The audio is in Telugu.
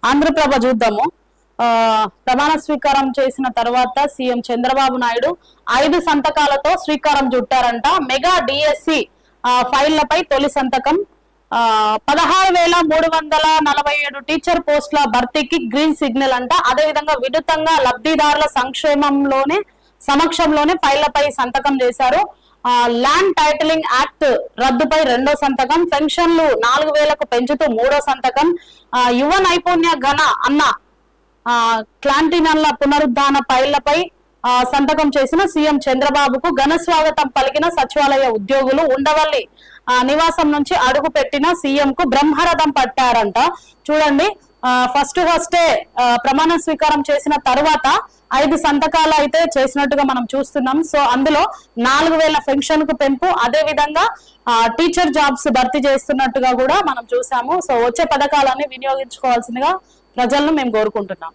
ఆంధ్రప్రభ చూద్దాము. ప్రమాణ స్వీకారం చేసిన తర్వాత సీఎం చంద్రబాబు నాయుడు 5 సంతకాలతో శ్రీకారం చుట్టారంట. మెగా డిఎస్సి ఫైళ్లపై తొలి సంతకం. 16,347 టీచర్ పోస్టుల భర్తీకి గ్రీన్ సిగ్నల్ అంట. అదేవిధంగా వినూతంగా లబ్ధిదారుల సమక్షంలోనే ఫైళ్లపై సంతకం చేశారు. ల్యాండ్ టైటిలింగ్ యాక్ట్ రద్దుపై 2వ సంతకం. పెన్షన్లు 4,000కు పెంచుతూ 3వ సంతకం. యువ నైపుణ్య ఘన అన్న క్లాంటినల్ల పునరుద్ధాన ఫైళ్లపై సంతకం చేసిన సీఎం చంద్రబాబుకు ఘన స్వాగతం పలికిన సచివాలయ ఉద్యోగులు. ఉండవల్లి నివాసం నుంచి అడుగు పెట్టిన సీఎం కు బ్రహ్మరథం పట్టారంట. చూడండి, ఫస్టే ప్రమాణ స్వీకారం చేసిన తర్వాత 5 సంతకాలు అయితే చేసినట్టుగా మనం చూస్తున్నాం. సో అందులో 4,000 పెన్షన్ కు పెంపు, అదే విధంగా టీచర్ జాబ్స్ భర్తీ చేస్తున్నట్టుగా కూడా మనం చూసాము. సో వచ్చే పథకాలన్నీ వినియోగించుకోవాల్సిందిగా ప్రజలను మేము కోరుకుంటున్నాం.